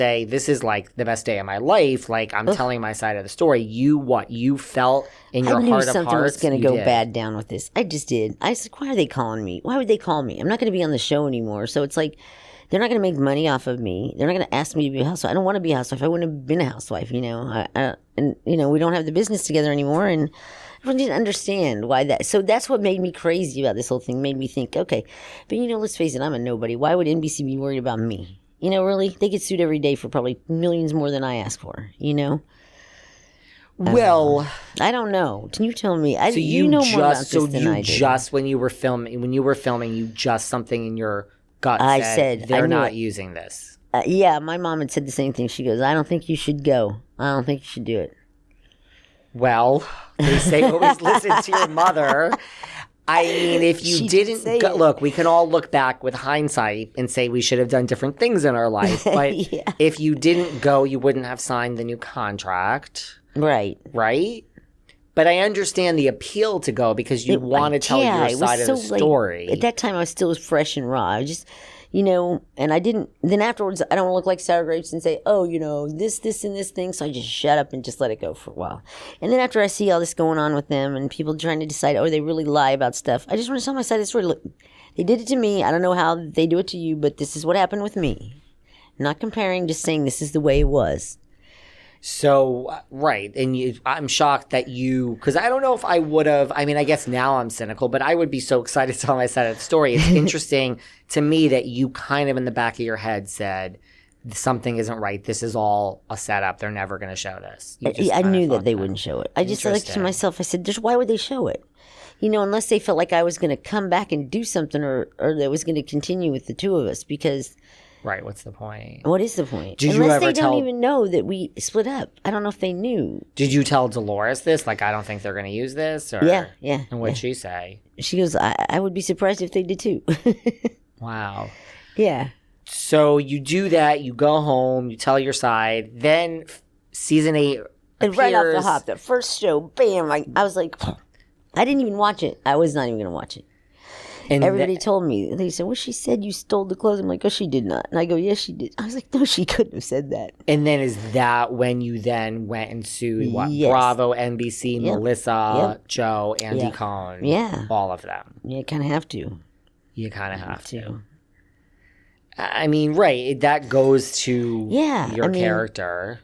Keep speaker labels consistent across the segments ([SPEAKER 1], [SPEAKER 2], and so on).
[SPEAKER 1] say, this is like the best day of my life. Like, I'm telling my side of the story. You felt in your heart of hearts.
[SPEAKER 2] I knew something was going to go bad down with this. I just did. I was like, why are they calling me? Why would they call me? I'm not going to be on the show anymore. So it's like, they're not going to make money off of me. They're not going to ask me to be a housewife. I don't want to be a housewife. I wouldn't have been a housewife, you know. And, you know, we don't have the business together anymore. And everyone didn't understand why that. So that's what made me crazy about this whole thing. Made me think, okay, but, you know, let's face it, I'm a nobody. Why would NBC be worried about me? You know, really? They get sued every day for probably millions more than I ask for, you know?
[SPEAKER 1] Well,
[SPEAKER 2] I don't know. Can you tell me? You know more about this than I do.
[SPEAKER 1] Just when you were filming, you just something in your gut said they're not using this.
[SPEAKER 2] Yeah, my mom had said the same thing. She goes, I don't think you should go. I don't think you should do it.
[SPEAKER 1] Well, they say always listen to your mother. I mean, if you didn't go, look, we can all look back with hindsight and say we should have done different things in our life. But if you didn't go, you wouldn't have signed the new contract.
[SPEAKER 2] Right.
[SPEAKER 1] Right? But I understand the appeal to go because you want to tell your side of the story.
[SPEAKER 2] At that time, I was still fresh and raw. I just, you know, and I didn't. Then afterwards, I don't want to look like sour grapes and say, oh, you know, this, and this thing. So I just shut up and just let it go for a while. And then after I see all this going on with them and people trying to decide, oh, they really lie about stuff, I just want to tell my side of the story. Look, they did it to me. I don't know how they do it to you, but this is what happened with me. Not comparing, just saying this is the way it was.
[SPEAKER 1] So, right. And I'm shocked that because I don't know if I would have, I mean, I guess now I'm cynical, but I would be so excited to tell my side of the story. It's interesting to me that you kind of in the back of your head said, something isn't right. This is all a setup. They're never going to show this.
[SPEAKER 2] I knew that they wouldn't show it. I just like to myself, I said, why would they show it? You know, unless they felt like I was going to come back and do something or that was going to continue with the two of us because...
[SPEAKER 1] Right, what's the point?
[SPEAKER 2] What is the point?
[SPEAKER 1] Unless
[SPEAKER 2] they don't even know that we split up. I don't know if they knew.
[SPEAKER 1] Did you tell Dolores this? Like, I don't think they're going to use this? Or,
[SPEAKER 2] yeah.
[SPEAKER 1] And what'd she say?
[SPEAKER 2] She goes, I would be surprised if they did too.
[SPEAKER 1] Wow.
[SPEAKER 2] Yeah.
[SPEAKER 1] So you do that, you go home, you tell your side, then season 8 appears.
[SPEAKER 2] And right off the hop, the first show, bam, I was like, I didn't even watch it. I was not even going to watch it. And everybody told me, they said, well, she said you stole the clothes. I'm like, oh, she did not. And I go, yes, she did. I was like, no, she couldn't have said that.
[SPEAKER 1] And then is that when you then went and sued Bravo, NBC, Melissa, Joe, Andy Cohen?
[SPEAKER 2] Yeah.
[SPEAKER 1] All of them.
[SPEAKER 2] Yeah, you kind of have to.
[SPEAKER 1] You kind of have to. I mean, right. That goes to your character.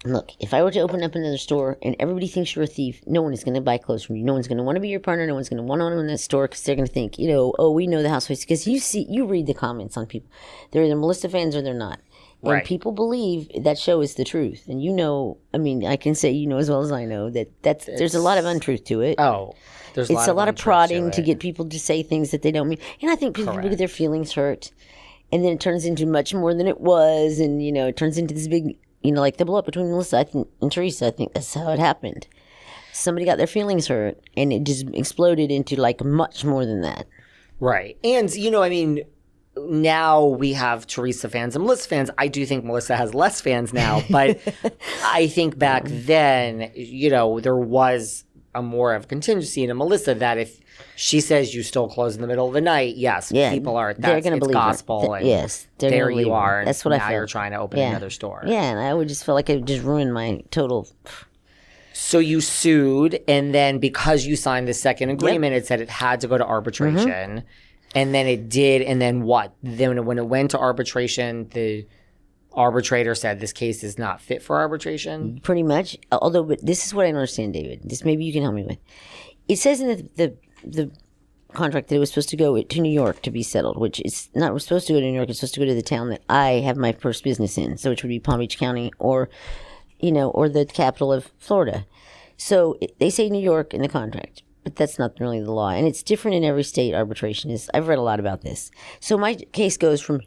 [SPEAKER 2] Look, if I were to open up another store and everybody thinks you're a thief, no one is going to buy clothes from you. No one's going to want to be your partner. No one's going to want to own that store because they're going to think, you know, oh, we know the housewives. Because you read the comments on people. They're either Melissa fans or they're not. And people believe that show is the truth. And you know, I mean, I can say you know as well as I know that there's a lot of untruth to it.
[SPEAKER 1] Oh,
[SPEAKER 2] it's a lot of prodding to get people to say things that they don't mean. And I think people get their feelings hurt. And then it turns into much more than it was. And, you know, it turns into this big... You know, like the blow up between Melissa and Teresa, I think that's how it happened. Somebody got their feelings hurt, and it just exploded into, like, much more than that.
[SPEAKER 1] Right. And, you know, I mean, now we have Teresa fans and Melissa fans. I do think Melissa has less fans now, but I think back then, you know, there was a more of contingency in a Melissa that if she says you stole clothes in the middle of the night, people are.
[SPEAKER 2] They're going to believe
[SPEAKER 1] gospel.
[SPEAKER 2] And yes,
[SPEAKER 1] there you are.
[SPEAKER 2] That's what I felt.
[SPEAKER 1] Now you're trying to open another store.
[SPEAKER 2] Yeah, and I would just feel like it just ruined my total.
[SPEAKER 1] So you sued, and then because you signed the second agreement, it said it had to go to arbitration, and then it did. And then what? Then when it went to arbitration, the arbitrator said this case is not fit for arbitration.
[SPEAKER 2] Pretty much. Although, but this is what I don't understand, David. This maybe you can help me with. It says in the contract that it was supposed to go to New York to be settled, which is not supposed to go to New York. It's supposed to go to the town that I have my first business in, so which would be Palm Beach County or, you know, or the capital of Florida. So they say New York in the contract, but that's not really the law, and it's different in every state. Arbitration is. I've read a lot about this. So my case goes from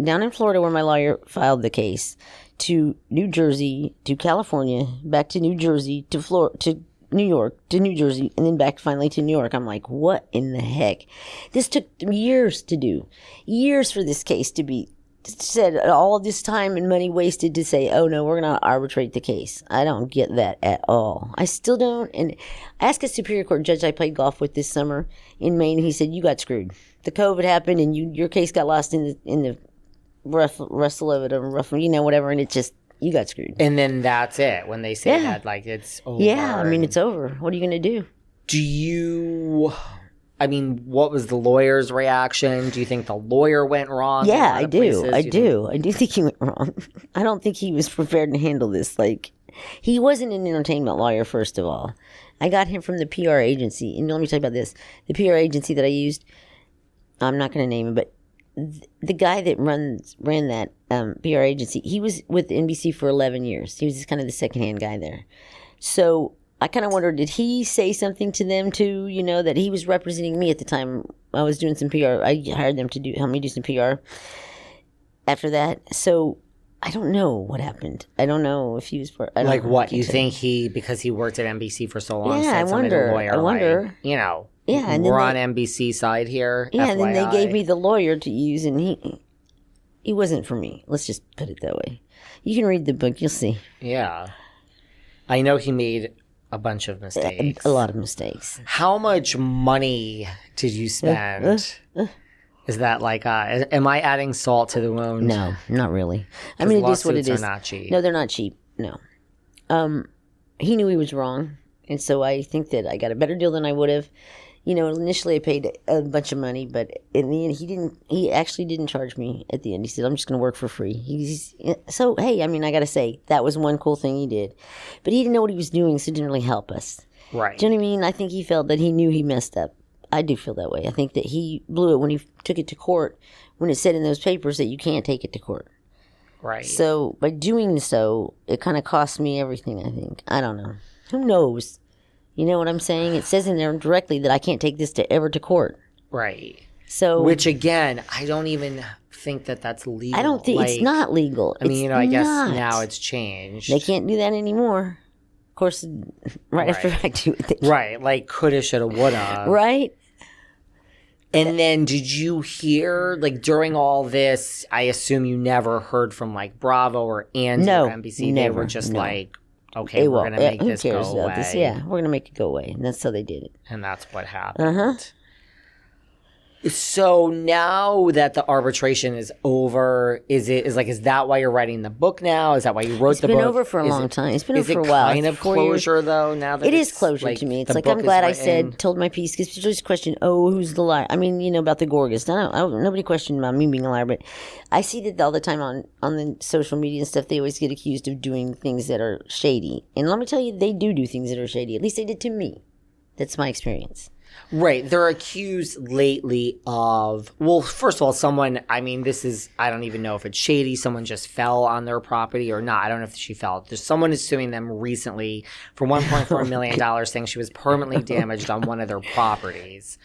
[SPEAKER 2] down in Florida, where my lawyer filed the case, to New Jersey, to California, back to New Jersey, to Florida, to New York, to New Jersey, and then back finally to New York. I'm like, what in the heck? This took years to do. Years for this case to be said. All this time and money wasted to say, oh no, we're going to arbitrate the case. I don't get that at all. I still don't. And I asked a Superior Court judge I played golf with this summer in Maine. He said, you got screwed. The COVID happened and your case got lost in the wrestle of it or whatever, and it just, you got screwed.
[SPEAKER 1] And then that's it. When they say that, like, it's over.
[SPEAKER 2] Yeah, I mean, it's over. What are you going to do?
[SPEAKER 1] What was the lawyer's reaction? Do you think the lawyer went wrong?
[SPEAKER 2] Yeah, I do. I do think he went wrong. I don't think he was prepared to handle this. Like, he wasn't an entertainment lawyer, first of all. I got him from the PR agency. And let me tell you about this. The PR agency that I used, I'm not going to name him, but the guy that ran that PR agency, he was with NBC for 11 years. He was kind of the secondhand guy there. So I kind of wondered, did he say something to them too, that he was representing me at the time? I was doing some PR. I hired them to help me do some PR after that. So I don't know what happened. I don't know if he was
[SPEAKER 1] like what you think because he worked at NBC for so long.
[SPEAKER 2] Yeah, I wonder. I wonder.
[SPEAKER 1] Yeah,
[SPEAKER 2] and
[SPEAKER 1] we're on NBC side here.
[SPEAKER 2] Yeah,
[SPEAKER 1] FYI.
[SPEAKER 2] and then they gave me the lawyer to use, and he wasn't for me. Let's just put it that way. You can read the book. You'll see.
[SPEAKER 1] Yeah, I know he made a bunch of mistakes.
[SPEAKER 2] A lot of mistakes.
[SPEAKER 1] How much money did you spend? Is that like, am I adding salt to the wound?
[SPEAKER 2] No, not really. I mean, it is what it is.
[SPEAKER 1] Lawsuits are not cheap.
[SPEAKER 2] No, they're not cheap. No. He knew he was wrong. And so I think that I got a better deal than I would have. Initially I paid a bunch of money, but in the end, he actually didn't charge me at the end. He said, I'm just going to work for free. So, hey, I mean, I got to say, that was one cool thing he did. But he didn't know what he was doing, so it didn't really help us.
[SPEAKER 1] Right.
[SPEAKER 2] Do you know what I mean? I think he felt that he knew he messed up. I do feel that way. I think that he blew it when he took it to court, when it said in those papers that you can't take it to court.
[SPEAKER 1] Right.
[SPEAKER 2] So by doing so, it kind of cost me everything, I think. I don't know. Who knows? You know what I'm saying? It says in there directly that I can't take this to court.
[SPEAKER 1] Right.
[SPEAKER 2] So,
[SPEAKER 1] which again, I don't even think that that's legal.
[SPEAKER 2] I don't think it's not legal.
[SPEAKER 1] I mean, I guess now it's changed.
[SPEAKER 2] They can't do that anymore. Of course, right after I do it.
[SPEAKER 1] Right. Like coulda, shoulda, woulda.
[SPEAKER 2] Right.
[SPEAKER 1] And then did you hear, like, during all this, I assume you never heard from, like, Bravo or Andy or NBC?
[SPEAKER 2] Never,
[SPEAKER 1] they were just like, okay, we're going to make this go away.
[SPEAKER 2] This? Yeah, we're going to make it go away. And that's how they did it.
[SPEAKER 1] And that's what happened. So now that the arbitration is over, is that why you're writing the book now? Is that why you wrote the book?
[SPEAKER 2] It's been over for a long time. It's been over for a while.
[SPEAKER 1] Is it kind of closure, though, now that
[SPEAKER 2] it is closure to me. It's like, I'm glad I told my piece, because people just question, who's the liar? I mean, about the Gorgas. Nobody questioned about me being a liar, but I see that all the time on the social media and stuff, they always get accused of doing things that are shady. And let me tell you, they do things that are shady. At least they did to me. That's my experience.
[SPEAKER 1] Right. They're accused lately of, well, first of all, someone, I mean, I don't even know if it's shady. Someone just fell on their property or not. I don't know if she fell. Someone is suing them recently for $1.4 million saying she was permanently damaged on one of their properties.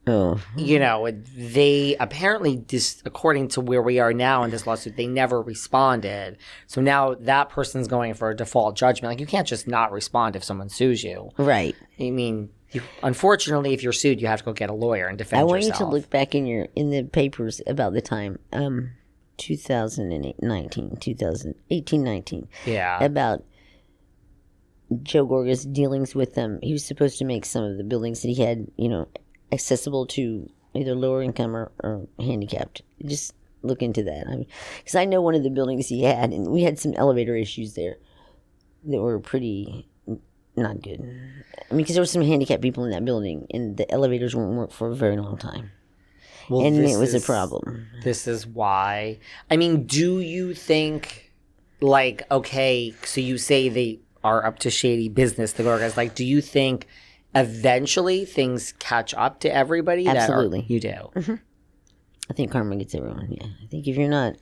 [SPEAKER 2] Oh.
[SPEAKER 1] They apparently, according to where we are now in this lawsuit, they never responded. So now that person's going for a default judgment. Like, you can't just not respond if someone sues you.
[SPEAKER 2] Right.
[SPEAKER 1] I mean, unfortunately, if you're sued, you have to go get a lawyer and defend yourself.
[SPEAKER 2] I want you to look back in the papers about the time, 2018-19.
[SPEAKER 1] Yeah.
[SPEAKER 2] About Joe Gorga's dealings with them. He was supposed to make some of the buildings that he had, accessible to either lower income or handicapped. Just look into that. Because I know one of the buildings he had, and we had some elevator issues there that were pretty not good. I mean, because there were some handicapped people in that building, and the elevators wouldn't work for a very long time. Well, and it was a problem.
[SPEAKER 1] This is why. I mean, do you think, like, okay, so you say they are up to shady business, the Gorgas. Like, do you think eventually things catch up to everybody?
[SPEAKER 2] Absolutely.
[SPEAKER 1] You do?
[SPEAKER 2] Mm-hmm. I think karma gets everyone, yeah. I think if you're not...